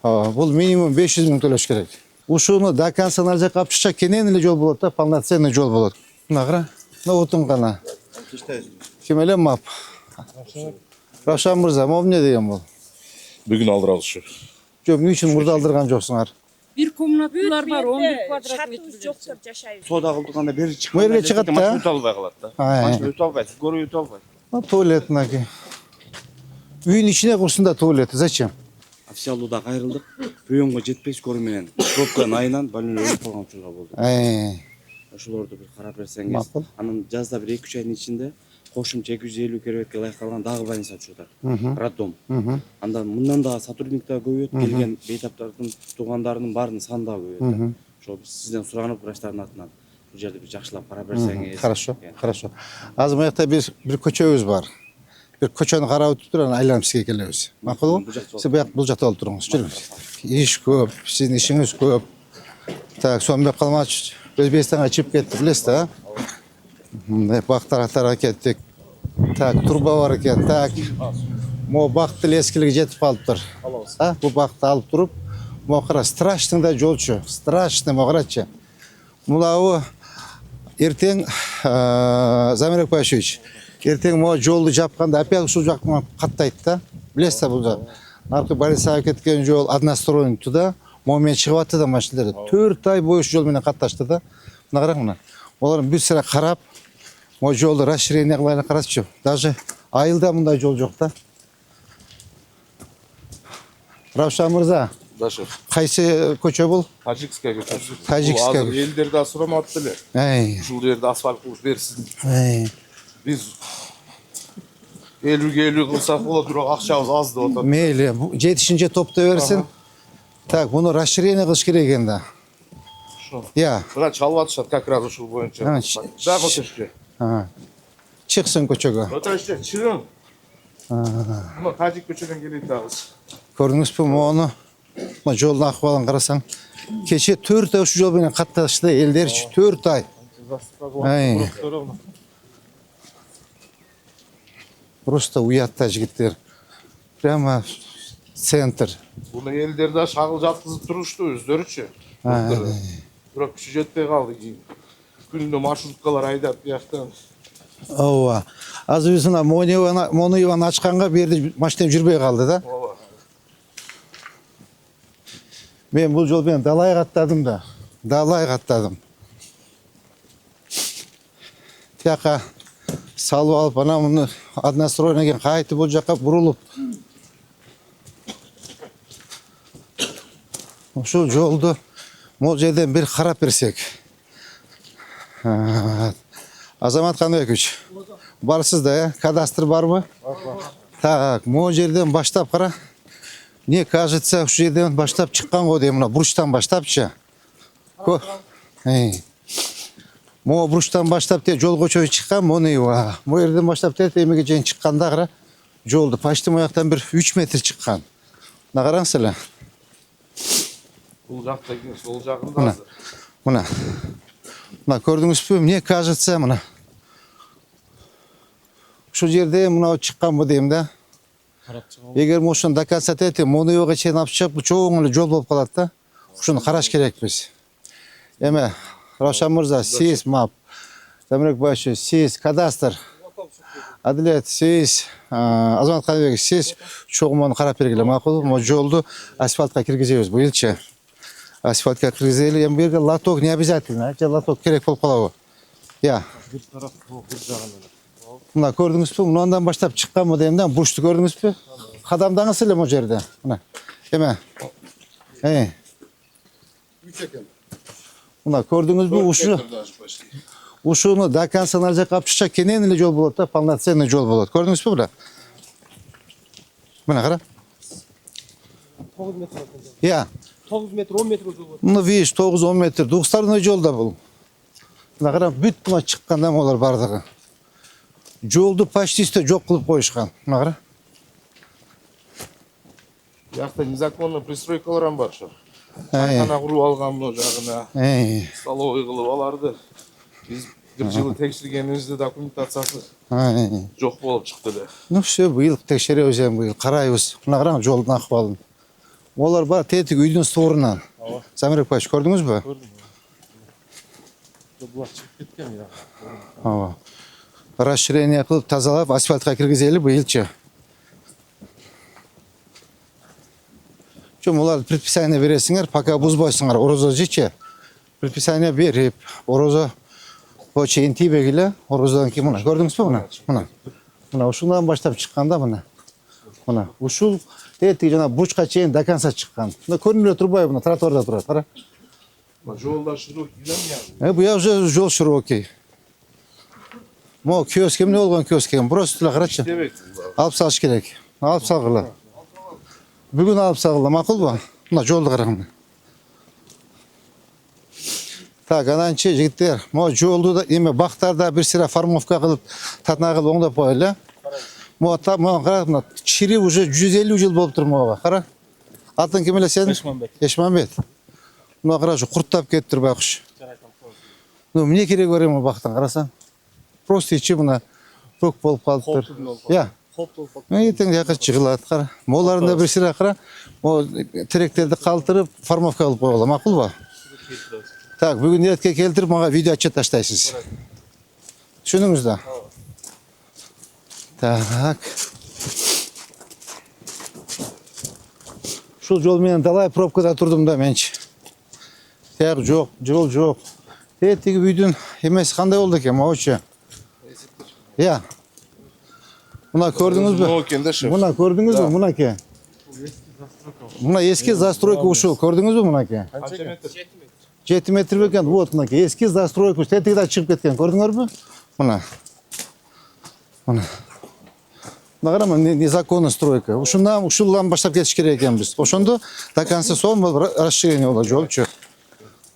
Бул минимум 500 миң төлөш керек. Ушуну до конца нар жака алып чыкса кенен эле жол болот да, полноценный жол болот. Мына кара, мына отун гана. Ким эле мап? Равшан мырза, могу эмне деген бул? Бүгүн алдырабыз ушу. Жок, эмне үчүн мурда алдырган жоксуңар? Bir komnatlар бар, 11 квадрат метр жоктор жашайбыз. Соода кылдырганда бери чыккан. Мэрге чыгат да. Машина өтө албай калат да. Машина өтө албайт, көрүү өтө албайт. Туалет мынаки. Үйүн ичине курсун да туалети, зачем? Официалдуу кайрылдык. Приемго жетпеш көрүү менен пробканын айынан больной өлүп калган учурга болду. Ошолорду бир карап берсеңиз. Анан жазда бир 2-3 айдын ичинде кошумча 250 керебетке ылайык калган дагы больница ачууда. Роддом. Андан мындан да сотрудниктер көбөйөт, келген бейтаптардын туугандарынын баарынын саны да көбөйөт. Ошо сизден суранып врачтардын атынан бул жерде бир жакшылап карап берсеңиз. Хорошо, хорошо. Азыр буякта бир көчөбүз бар. Бир көчөнү карап өтүп туруп, анан айланып сизге келебиз. Макулбу? Сиз бул жакта болуп туруңуз. Жүрүңүз. Иш көп, сиздин ишиңиз көп. Так, сонбек калмач Өзбекстанга чыгып кетти, билесиз да? Мындай бактар кеттик. Так, турба бар экен. Так. Мо бактын эскилиги жетип калыптыр. Бул бакты алып туруп, мо кара страшный да жолчу. Страшный мо карачы. Мулабы эртең Замирек Пашевич, эртең мо жолду жапканда опять ушул жактан каттайт да. Билесиз да, бул наркы больницага кеткен жол односторонний туда. Мо менен чыгып атты да машиналар. 4 ай бою жол менен катташты да. Мына караң мына. Олар бир сыра карап, мо жолду расширение кылайлы карачы. Даже айылда мындай жол жок да. Равшан мырза, кайсы көчө бул? Таджикская көчөсү. Таджикская. Азыр элдерди асурамапты эле. Ушул жерде асфальт кылып берсин. Биз 50 кылсак болот, бирок акчабыз аз деп атат. Мейли, жетишинче топтой берсин. Так, буну расширение кылыш керек экен да. Я. Мына чалып атышат как раз ушул боюнча. Дагы өтөшкө. Чыксын көчөгө. Өтөшкө чыгын. Мына Тажик көчөдөн келет дагыз. Көрдүңүзбү мону? Мына жолдун акыбалын карасаң, кече 4 ай ушу жол менен катташты элдерчи, 4 ай. Просто уятта жигиттер. Прямо центр. Буну элдер да шагыл жаткызып турушту өздөрүчү. Бирок күчү жетпей калды кийин. Күнүнө маршруткалар айдап бияктан. Ооба. Азыр биз мына Мониеваны ачканга бу жерде машина жүрбөй калды да. Ооба. Мен бул жол менен далай каттадым да. Далай каттадым. Тияка салып алып, ана муну одностроенный кийин кайтып бул жака бурулуп. Ушул жолду могул жерден бир карап берсек. Азамат Канбекович, барсыз да, кадастр барбы? Так, могул жерден баштап кара. Мне кажется, ушу жерден баштап чыккан го дейм, мына бурчтан баштапчы. Могу бурчтан баштап те жол көчөгө чыккан, мону могу жерден баштап те эмеге чейин чыкканда кара. Жолду почти мояктан бир 3 метр чыккан. Мына караңыз эле. Бул жакта кийин сол жагында азыр. Мына көрдүңүзбү? Мне кажется, мына ушул жерде мына чыкканбы дейм да. Эгер ошону до конца тетип, Мониевага чейин алып чыгып, чоң эле жол болуп калат да. Ушуну караш керекпиз. Эме Равшан мырза, сиз МАП, Замирек Башевич, сиз кадастр, Адилет, сиз Азамат Канбеков, сиз чогуу мону карап бергиле, макулбу? Могу жолду асфальтка киргизебиз быйылчы. Асфальтка киргизели, эми бу жерге лоток не обязательно, же лоток керек болуп калабы? Я. Бир тарап бир жагынан. Мына көрдүңүзбү? Мындан баштап чыкканбы дейм да, бурчту көрдүңүзбү? Кадамдаңыз эле могу жерде. Мына. Эме. Мына көрдүңүзбү? Ушуну до конца нар жака алып чыкса кенен эле жол болот да, полноценный жол болот. Көрдүңүзбү мына? Мына кара. 9 метр. Я. 9 метр, 10 метр жол. Мына видишь, 9-10 метр. Двухсторонний жол да бул. Мына кара, бүт мына чыкканда молар бардыгы. Жолду почти жок кылып коюшкан. Мына кара. Бияқта незаконный пристройкалар бар ошо. Кайхана куруп алган бул жагына. Столовый кылып аларды. Биз бир жылы текшергенибизде документациясы жок болуп чыкты эле. Ну все, быйыл текшеребиз эми, быйыл карайбыз. Мына караң жолдун акыбалын. Олар бар тетик үйдүн створунан. Замирбек Паш, көрдүңүзбү? Булар чыгып кеткен я. Ооба. Расширение кылып тазалап асфальтка киргизели быйылчы. Чөм олар предписание бересиңер, пока бузбойсуңар, орозо жече. Предписание берип, орозо о чейин тийбегиле, орозодон кийин мына көрдүңүзбү мына? Мына. Мына ушундан баштап чыкканда мына. Мына ушул тетиги жана бурчка чейин до конца чыккан. Мына көрүнүп турбайбы, мына тротуарда турат, кара. Жолдар широкий да. Буяк уже жол широкий. Мо киоск эмне болгон киоск экен, просто эле карачы. Алып салыш керек. Алып салгыла. Бүгүн алып салгыла, макулбу? Мына жолду караңыз. Так, ананчы жигиттер, мо жолду да эме бактарда бир сыра формовка кылып, татна кылып оңдоп коелу. Мо кара, мына чири уже 150 жыл болуп тур мога, кара. Атын ким эле сен? Эшманбет. Эшманбет. Мына карашы, курттап кетиптир байкуш. Ну, эмне керек бар эми бактан карасаң? Просто ичи мына көк болуп калыптыр. Я. Эртең жака чыгылат, кара. Моларында бир сыра кара. Мо теректерди калтырып, формовка кылып койгула, макулбу? Так, бүгүн эретке келтирип, мага видео отчет таштайсыз. Түшүндүңүз да? Так. Ушул жол менен далай пробкада турдум да менчи. Тияк жок, жол жок. Тиги үйдүн эмеси кандай болду экен, могучу? Я. Мына көрдүңүзбү? Мына көрдүңүзбү, мынакей? Мына эски застройка ушул, көрдүңүзбү мынакей? 7 метр бекен, вот мынакей, эски застройка, тетиги да чыгып кеткен, көрдүңөрбү? Мына. Мына. Мына карама, незаконный стройка. Ушулдан баштап кетиш керек экенбиз. Ошондо до конца сом расширение болот жолчу.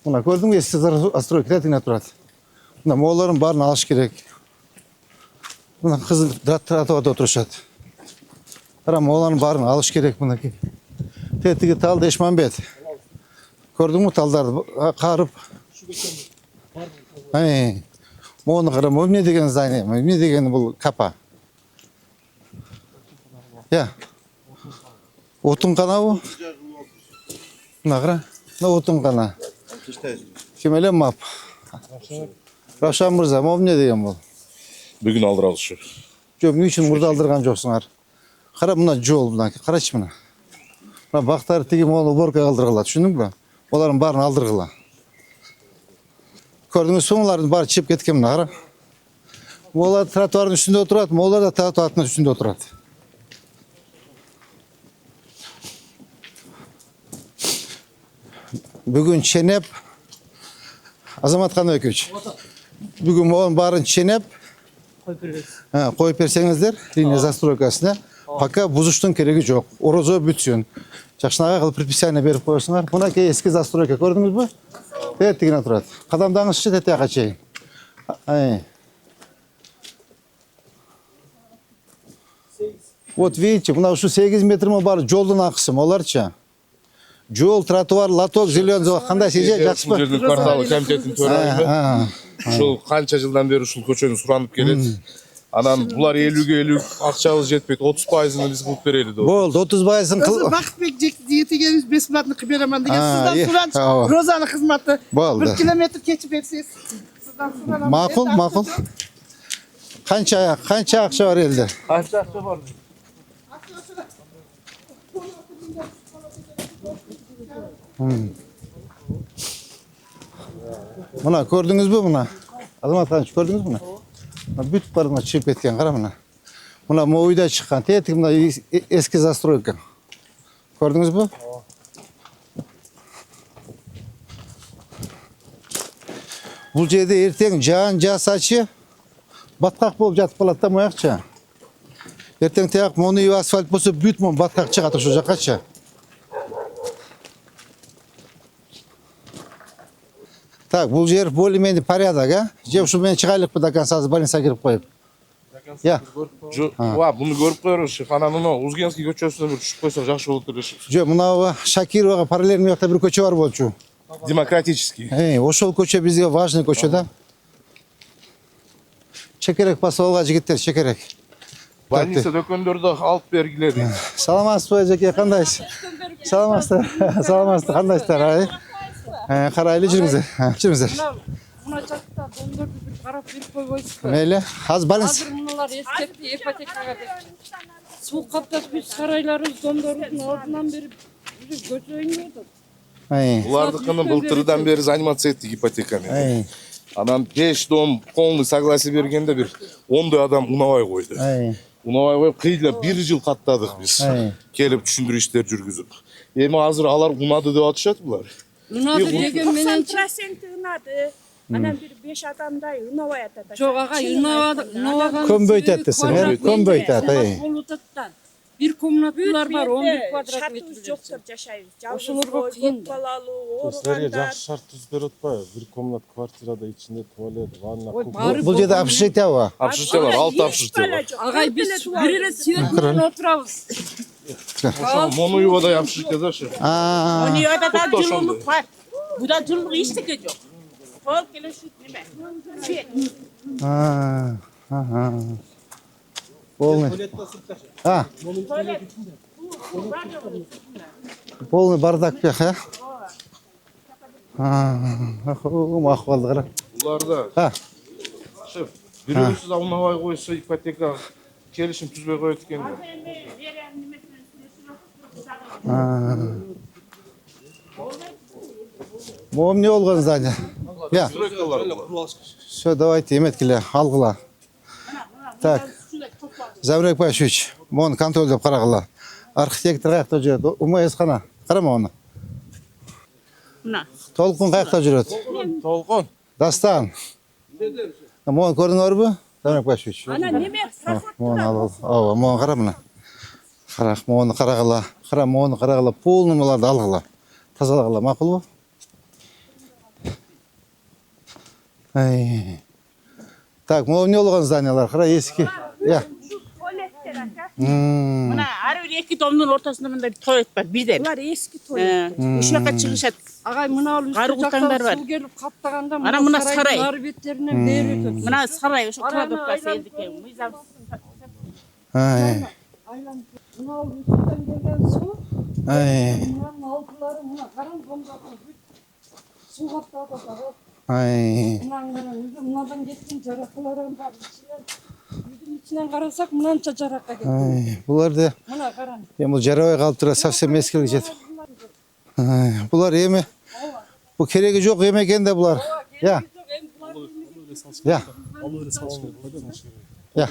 Мына көрдүңбү, эски застройка тетигине турат. Мына моолорун баарын алыш керек. Мына кызыл тротуарда отурушат. Кара, моолорун баарын алыш керек мынакей. Тетиги талды Эшманбет. Көрдүңбү талдарды карып? Мону кара, эмне деген здание, эмне деген бул капа? Я. Отун канабы? Мына кара, мына отун кана. Ким эле мап? Равшан мырза, эмне деген бул? Бүгүн алдыралышы. Жок, эмне үчүн мурда алдырган жоксуңар? Кара, мына жол, мына, карачы мына. Мына бактар тиги мону уборка кылдыргыла, түшүндүңбү? Олардын баарын алдыргыла. Көрдүңүзбү, булардын баары чыгып кеткен мына, кара. Олар тротуардын үстүндө отурат, олар да тротуардын үстүндө отурат. Бүгүн ченеп, Азамат Каныбекович, бүгүн монун баарын ченеп, коюп берсеңиздер, линия застройкасына, пока бузуштун кереги жок, орозо бүтсүн. Жакшынакай кылып предписание берип коесуңар. Мынакей эски застройка, көрдүңүзбү? Тетигине турат. Кадамдаңызчы тетияка чейин. Вот видите, мына ушу 8 метр баары жолдун акысы, оларчы. Жол, тротуар, лоток, зеленый, кандай сиже, жакшыпы? Бул жердин кварталы комитеттин төрайымы. Ушул канча жылдан бери ушул көчөнү суранып келет. Анан булар 50-ге 50 акчабыз жетпейт, 30%-ын биз кылып берели деп. Болду, 30%-ын кыл. Бакытбек жетигениз бесплатно кылып беремин деген сиздан суранчы. Розанын кызматы. Болду. 1 километр кечип берсеңиз. Сиздан суранам. Макул, макул. Канча акча бар элде? Канча акча бар? Мына көрдүңүзбү мына? Азамат Каныч, көрдүңүзбү мына? Бүтүп бар мына чыгып кеткен, кара мына. Мына үйдө чыккан, тетиги мына эски застройка. Көрдүңүзбү? Бул жерде эртең жаан жасачы баткак болуп жатып калат да моякчы. Эртең тияк мону асфальт болсо бүт мон баткак чыгат ошол жаккачы. Так, бул жер более-менее порядок, а? Же ушу мен чыгайлыкпы до конца больницага кирип коюп. Я. Буну көрүп коеруши. Анан мына Узгенский көчөсүнө бир түшүп койсок жакшы болот эле. Жо, мына Шакировага параллельный жакта бир көчө бар болчу. Демократический. Ошол көчө бизге важный көчө да. Чекерек басып жигиттер, чекерек. Больница дөкөндөрдү алып бергиле дейт. Саламатсызбы, эжеке, кандайсыз? Саламатсыздар. Саламатсыздар. Кандайсыздар, ай? Карайлы жүрүңүздөр. Жүрүңүздөр. Мына жақта дондорду бір қарап беріп қойбайсыз ба? Мейлі. Азыр балыңыз. Азыр мыналар ескертті ипотекаға деп. Су қаптап біз сарайларыбыз дондордың алдынан беріп көчөйүн отыр. Булардыкыны былтырдан бери заниматься эттик ипотекамен. Анан 5 дом полный согласие бергенде бир 10 адам унабай койду. Унабай коюп кыйла 1 жыл каттадык биз. Келип түшүндүрүү иштер жүргүзүп. Эми азыр алар унады деп атышат булар. Унады деген менен 90% ынады. Анан bir 5 адамдай ынабай атат. жоқ ағай ұнаған Көмбөйтөт десең, көмбөйтөт. Bir комнаталар бар 11 квадрат Шартыбыз метр. жоктор жашайбыз. Ошолорго кыйын да. Балалуу, Силерге ооругандар. жакшы шарт түзүп берип атпайбы? Бир комнат квартирада ичинде туалет, ванна, Ой, кухня. баары Бул жерде общежитие бар. Общежитиелер, 6 общежитие бар. Ағай біз бір эле свет менен отурабыз. Монуевадай общежитие да шы. Монуевада да Топтошондой. жылуулук бар. Буда жылуулук эчтеке жок. Пол келешит неме? Свет. Полный. Полный бардак бияк, мақұлды қара. Буларда шеф, бирөөсүз унабай койсо ипотека келишим түзбөй коет экен. Моғым не болған здание? Я. Стройкалар бар. Все, давайте, еметкеле, алғыла. Так. Замирек Пашевич, моны контрольдеп қарағыла. Архитектор қаяқта жүреді? УМС қана. Қарама оны. Толқын қаяқта жүреді? Толкон. Дастан. Моны көрдіңдер бі? Замирек Пашевич. Ана неме? Моны ал. Моны қара мына. Қарақ, моны қарағыла. Қара, моны қарағыла. Полный мыларды алғыла. Тазалағыла. Мақұл бі? Так, моны не болған зданиялар? Қара, ескі. Я. Мына ары бир 2 домдун ортосунда мындай бир туалет бар, бирден. Булар эски туалет. Ошол жака чыгышат. Ағай мына Кары кутаңдар бар. су келіп қаптағанда Ана мына сарай. ар беттерінен бері өтеді. Мына сарай ошо тура деп калса элдике. Мыйзам. Мынау үстен келген су, мынаның алтылары мына қараң домдатып су қаптады да. Мынаның қараң, мынадан кеткен жарақлары бар. Үйдің içinden қарасақ, мынанша жараққа кеткен. Бұлар да, Мына қараң. бұл жарабай қалып тұра, совсем ескілік жетіп. Бұлар еме, бұл керегі жоқ еме екен де бұлар. Я. Я. Я.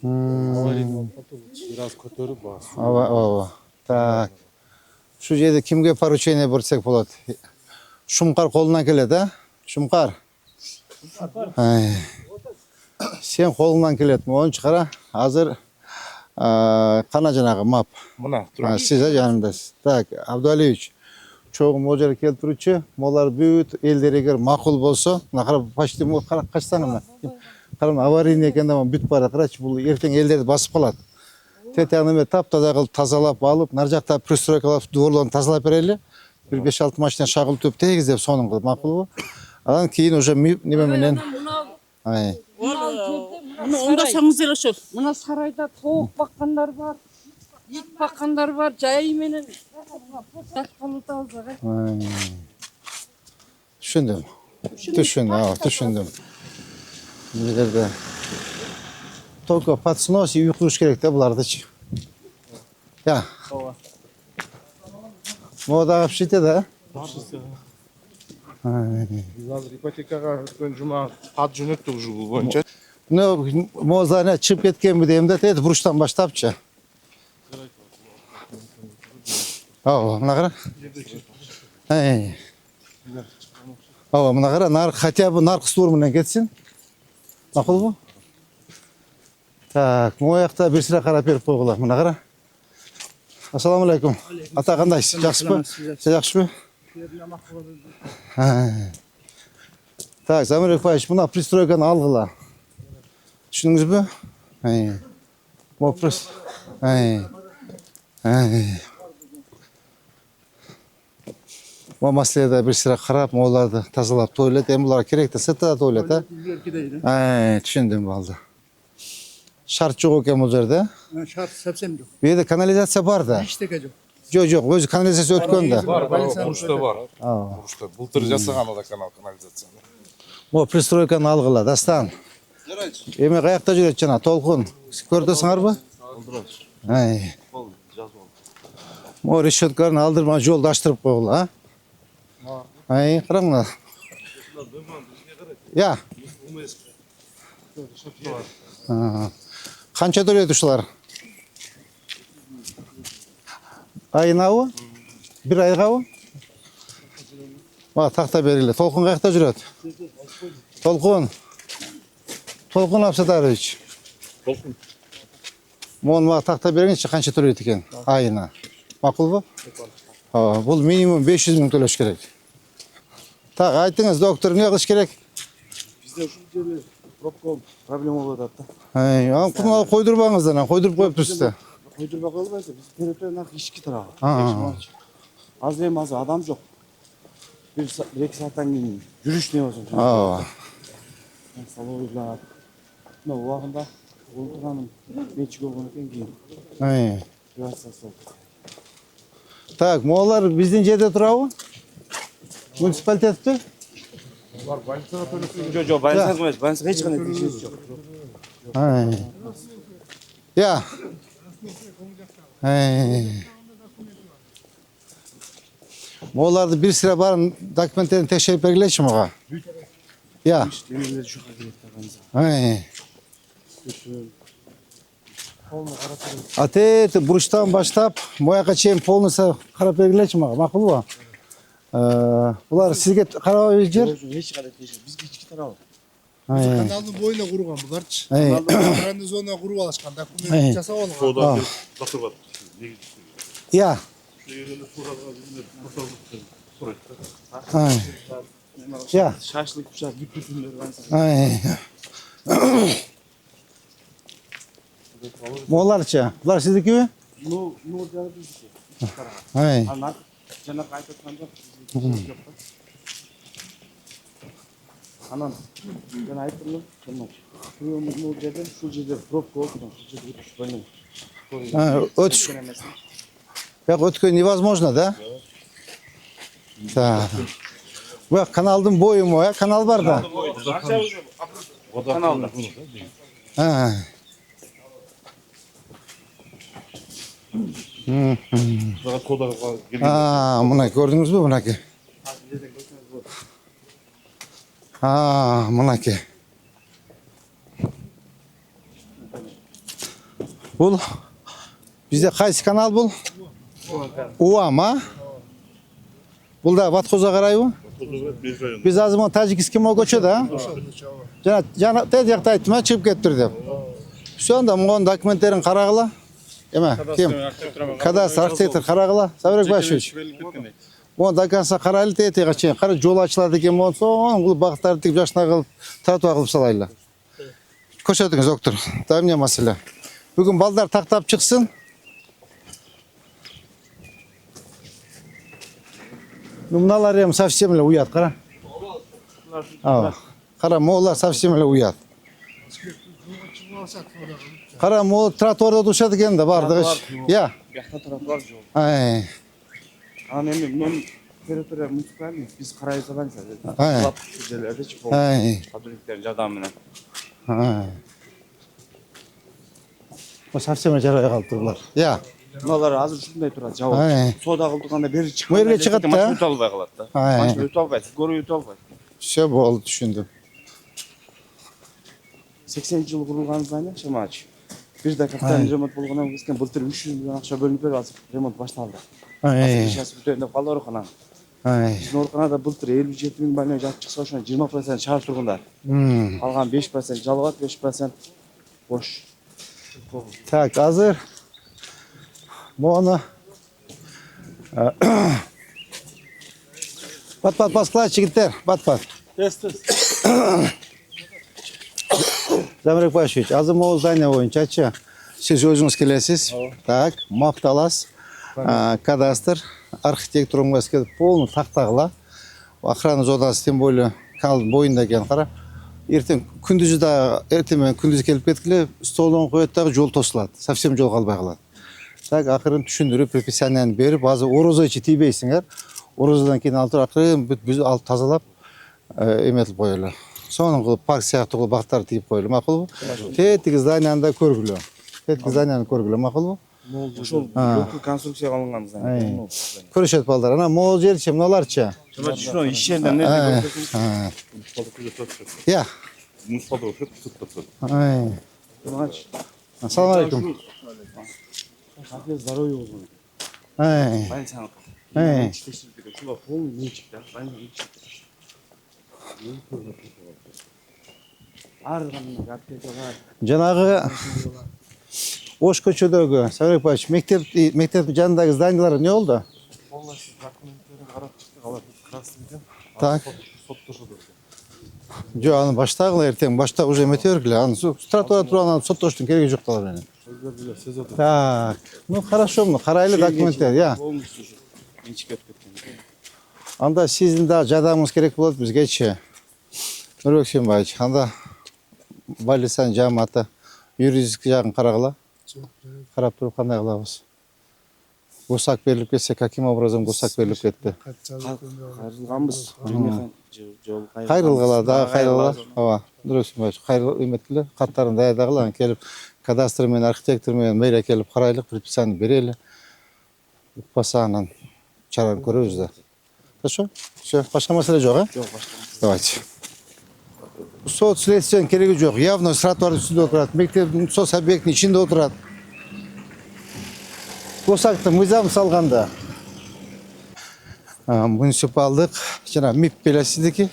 Biraz көтөрүп бар. Ава. Так. Шу жерде кімге поручение берсек болады? Шумқар қолынан келеді, а? Шумқар. Сен қолынан келеді. Оны шығара. Азыр қана жаңағы мап. Мына тура. Сіз жанымдасыз. Так, Абдуалиевич. Çoğum o жерге келіп тұручы. Молар бүт елдер егер мақұл болса, нақыра почти қашсаны ма? Қарам аварийный екенде бүт бара қарашы, бұл ертең елдерді басып қалады. Тетяныме тап-таза қылып тазалап алып, нар жақта пристройкалап дворларын тазалап берелі. Bir 5-6 машина шағыл төп тегіздеп соның қылып мақұл бұл. Адан кейін уже немеменен. Муну оңдосоңуз эле ошол. Мына сарайда тоқ баққандар бар, ит баққандар бар, жайы менен Düşündüm. Düşündüm. Bir de только подснос и uykuş gerek de bulardı. Ya. Moda общите да? Биз азыр ипотекага өткөн жума кат жөнөттүк ушул боюнча. Ну, mozane çıkıp ketken bir deyim de dedi buruştan baştapça. Mına qara. Mına qara, хотя бы narqı tur менен кетсин. Maqul bu? Так, moyaqta bir sıra qarap berip qo'yg'ular. Mına qara. Assalomu alaykum. Ata qandaysiz? Yaxshimi? Siz yaxshimi? Так, Zamir Payış, buna пристройканы algıla. Düşündünüz mü? Вопрос. Bu masalada bir sıra qarab, mo'larni tozalab to'ylat, endi bular kerak da sirtda to'ylat, ha? Düşündüm valda. Şart жоқ екен бұл жерде. Şart совсем yok. Bu yerде канализация бар да. Hiç teke yok. Жоқ, өзі канализация өткен да. Бар, бұрышта бар. Бұрышта. Былтыр жасаған ода канализацияны. О, пристройканы алғыла, дастан. Эме қаяқта жүреді жана, толқын. Көрдесіңар ба? Ай. О, решетканы алдырма жолды аштырып қойғыла, а? Ай, қараңла. Я. Қанша төледі ұшылар? Айына ау? Bir айға ау? Тақта бергілі. Толқын қаяқта жүреді? Толқын. Толқын Абсатарович. Толқын. Моны тақта бергенше қанша төледі екен? Айына. Мақұл ба? Бұл минимум 500 мың төлеш керек. Так, айтыңыз, доктор, не қылыш керек? Bizde şu жерде пробка проблема болады да. Құмал қойдырбаңыздан, қойдырып қойып тұрсызды. Қойдырбай қойылбайса, біз территорияның ешкі тарағы. Аз дем аз адам жоқ. Bir-екі сағаттан кейін жүріш не болсын. Салойлар. Мына уақытында отырғаным метчик болған екен кейін. Так, молар біздің жерде тұрауы? Муниципалитетті? Жоқ, байланыс емес. Байланыс ешқандай тексеріс жоқ. Я. Моларды bir sıra барын документтерін тексеріп бергілейші мұға? Я. Демелер жоққа керек Атеті бұрыштан баштап, мояқа чейін полныса қарап бергілейші мұға? Мақұл ба? Бұлар сізге қарау жер? ешқандай тексеріс. Бізге ешкі тарау. Kanalın boyuna kurulan bunlar. Kanalın zona kuru alışkan. Dokument жасап алған. Я. Я. Шашлык пышақ, бүйтіндер бансың. Моларча, бұлар сіздікі ме? Ну, жаңа біздікі. Жаңа қайтып отқан жоқ. Анан, жаңа айтып тұрмын, бұл жерде, бұл жерде пробка болды, бұл жерде өтіш болмайды. Өтіш. Бірақ өткен невозможно, да? Так. Бұл каналдың бойы мо, канал бар да? Каналда. Мұнай көрдіңіз бе, мұнайке? Мұнайке. Бұл, бізде қайсы канал бұл? Уа ма? Бұл да Ватқоза қарай ма? Biz az zaman Tacikistan göçü de. Cana tezgahta aytma çıkıp kettir dep. Şu anda mon dokumentlerin karagıla. Ema kim? Kadastr aksettir karagıla. Sabrek başıç. Mon dakansa karaylı tete kaçın. Kara yol açılады eкен болса, бұл бағыттарды тек жашына қылып, тротуар қылып салайлы. Көрсетіңіз, доктор. Дайым мәселе. Бүгін балдар тақтап шықсын. Ну, мыналар эми совсем эле уят, кара. Кара, моолар совсем эле уят. Кара, могул тротуарда турушат экен да бардыгы. Я. Бияқта тротуар жоқ. Анан мен территория муниципальный, биз карай саламыз. Лап жерлерде чип болду. Кадрликтердин жардамы менен. Совсем эле жарай калып турлар. Я. Мыналар азыр ушундай турат, жабылып. Соода кылдырганда бери чыкканда Мэрге чыгат да. машина өтө албай калат да. Машина өтө албайт, көрүү өтө албайт. Все болду, түшүндүм. 80-жыл курулган здание Шамач. Бир да капитан ремонт болгондон кийин былтыр 300 миллион акча бөлүнүп берип азыр ремонт башталды. Сейчас бүтөйүн деп калды оорукана. Биздин ооруканада былтыр 57 миң больной жатып чыкса, ошонун 20% шаар тургундар. Калган 5% жалгат, 5% бош. Так, азыр Моны. Pat baskılar çigitler. Pat. Zamrek Başıç. Azım Oğuz Danya oyuncu. Siz özünüz kelesiz. Так, Макталас. Кадастр. Архитектурun полный тақтағыла. Охрана зонасы тем более канал бойында екен қара. Ертең күндүзү да эртең менен күндүз келип кеткиле столун коет дагы жол тосулат. Совсем жол калбай калат. Так акырын түшүндүрүп предписанияны берип, азыр орозойчу тийбейсиңер. Орозодон кийин алтыр акырын бүт алып тазалап эметип коелу. Сонун кылып парк сыяктуу кылып бактарды тийип коелу, макулбу? Тетиги зданияны да көргүлө. Тетиги зданияны көргүлө, макулбу? Ошол жокку конструкцияга алынган здание. Көрүшөт балдар. Ана могул жерчи, мыналарчы? Шуну иш жеринен нерсе Я. Ассаламу алейкум. здоровье болсун. Мен сага шуга полный менчик да. Ар кандай аптека бар. Жанагы Ош көчөдөгү Сабырбек Баевич мектептин жанындагы зданиялар не болду? Полностью документтерин карап чыктык, алар красный экен. Так. Соттошот экен. Жок, аны баштагыла эртең, башта уже эмете бергиле. Аны тротуарда турган соттоштун кереги жок да алар менен. Сөз өтөт. Так. Ну хорошо, карайлы документтер, я. Полностью менчик өтүп кеткен. Анда сиздин да жардамыңыз керек болот бизгечи. Нурбек Сүйүнбаевич, анда больницанын жааматы юридический жагын карагыла. Карап туруп кандай кылабыз? Гусак берилип кетсе, каким образом гусак берилип кетти? Кайрылганбыз. Жол Кайрылгыла, дагы кайрылгыла. Ооба. Нурбек Сүйүнбаевич, кайрылып эметкиле, каттарын даярдагыла, анан келип кадастр менен, архитектор менен мэрия келип карайлык, предписание берели. Укпаса анан чараны көрөбүз да. Хорошо? Все, башка маселе жок, а? жок башка. Давайте. Сот следствиянын кереги жок. Явно тротуардын үстүндө отурат. Мектептин сот объектинин ичинде отурат. Гусактын мыйзам салганда. Муниципалдык, жана МИП белесиздики.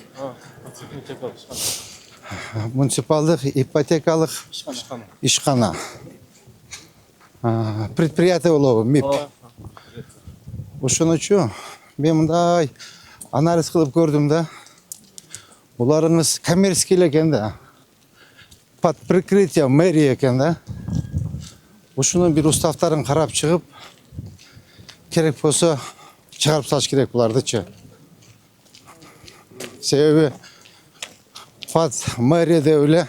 Муниципалдык ипотекалык ишкана. Предприятие болобу, МИП. Ошонучу мен мындай анализ кылып көрдүм да. Буларыңыз коммерческий экен да. Под прикрытием мэрия экен да. Ушунун бир уставтарын карап чыгып, керек болсо чыгарып салыш керек булардычы. Себеби под мэрияда эле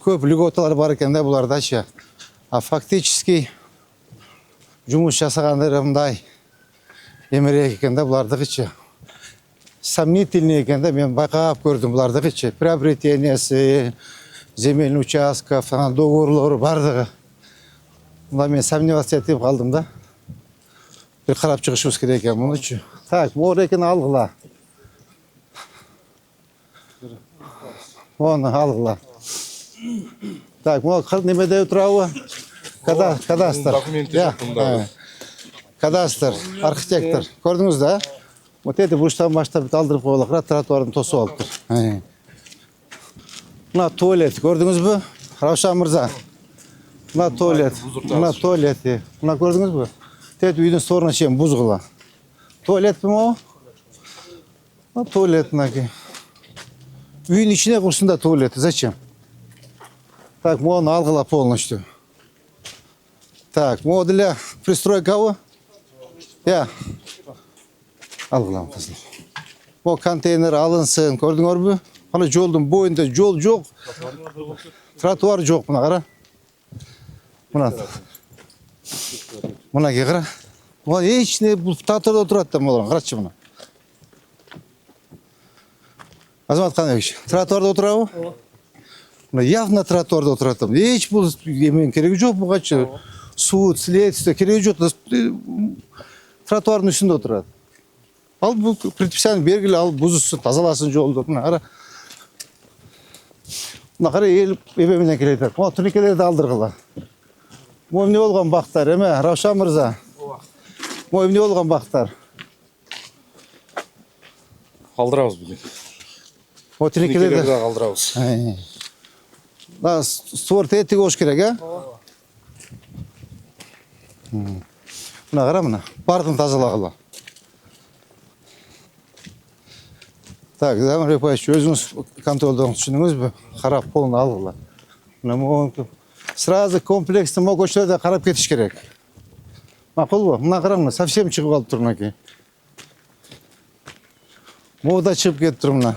көп льготалар бар экен да булардачы. А фактически жумуш жасагандары мындай эмерек экен да булардыгычы. Сомнительный экен да, мен байкап көрдүм булардыгычы. Приобретениясы, земельный участков, договорлору бардыгы. Мына мен сомневаться этип калдым да. Бир карап чыгышыбыз керек экен мунучу. Так, моор экен алгыла. Оны алгыла. Так, могу немеде турабы? Кадастр. Кадастр, архитектор. Көрдүңүз да? Вот эти буштан баштап алдырып коелу, тротуардын тосуп алыптыр. Мына туалет, көрдүңүзбү? Раушан мырза. Мына туалет, мына туалети. Мына көрдүңүзбү? Тет үйдүн соруна чейин бузгула. Туалетпи могу? Мына туалет мынаки. Үйдүн ичине курсун да туалет. Зачем? Так, могуну алгыла полностью. Так, могу деле пристройкабы? Я. Алгылам кызым. Бу контейнер алынсын, көрдүңөрбү? Ана жолдун боюнда жол жок. Тротуар жок, мына кара. Мына. Мына кара. Мына эч не бул тротуарда отурат да молор. Карачы мына. Азамат Канабевич, тротуарда отурабы? Мына явно тротуарда отурат. Эч бул эмен кереги жок бугачы. Суд, следствие кереги жок. Тротуардын үстүндө отурат. Ал бул предписание бергиле, ал бузусун, тазаласын жолду. Мына кара. Мына кара эл эбе менен келет. Мына турникелерди алдыргыла. Могу эмне болгон бактар, эме Раушан мырза? Могу эмне болгон бактар? Калдырабыз бүгүн. Могу турникелерди калдырабыз. Да, створ тетиги болуш керек, а? Мына кара мына, бардын тазалагыла. Так, Сабырбек Баевич, өзүңүз контролдоңуз, түшүндүңүзбү? Карап полун алгыла. Мына могу сразу комплекстин могу көчөлөрдө карап кетиш керек. Макулбу? Мына кара мына, совсем чыгып алыптыр мынаки. Могу да чыгып кетиптир мына.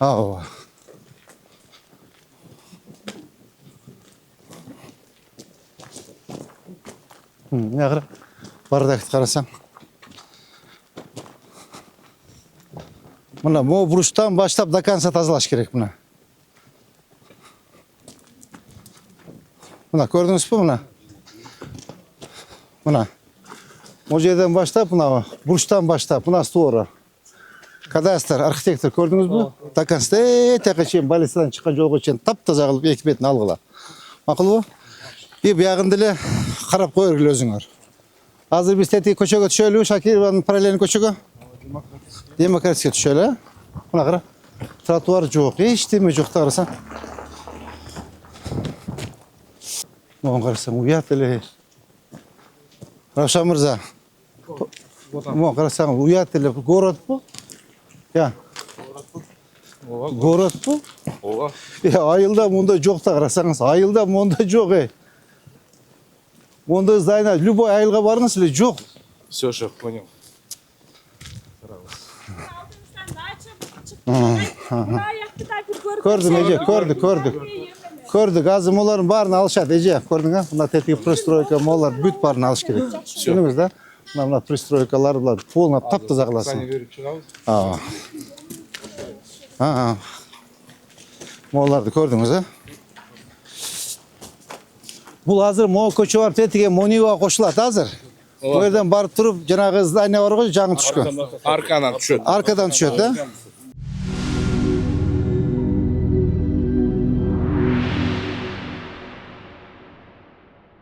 Aa. Ne kadar? Bardakta karasam. Buna bu buruştan başlap dakansa tazalaş gerek buna. Buna gördünüz mü buna? Buna. Mocadan başlap buna buruştan başlap buna doğru. Kadastr, arxitektor gördünüz mü? Dakansa tekrar balistadan çıkan yol için taptaza kılıp ekibetini algıla. Makul bu? Bir buyağında ile karap koyur özüngөр. Hazır biz tetik koçaga düşöylü, Şakir paralelini koçaga. Demokrasiya düşöylü. Buna qara. Trotuar yok, hiç deme yok tağırsan. Moğun qarasan, uyat ele. Ravşan Mirza. Moğun qarasan, uyat ele. Gorod bu. Ya. Gorod bu. Ova. Ya ayılda bunda yok da qarasanız, ayılda bunda yok ey. Bunda zayna, любой ayılga barınız bile yok. Все, шеф, понял. Gördüm Ece, gördük. Gördük, azı molların barını alışat Ece, gördün ha? Bunda tetik pristroyka mollar büt barını alış gerek. Şunumuz da, bunda pristroykalar bular, polna tapta zaqlasın. Aa. Ha. Mollardı gördünüz ha? Bu hazır mo koçu var tetige moniva koşulat hazır. Bu yerden barıp durup janağı zdanya var goy, жаңы түшкөн. Arkadan düşöt. Arkadan düşöt ha?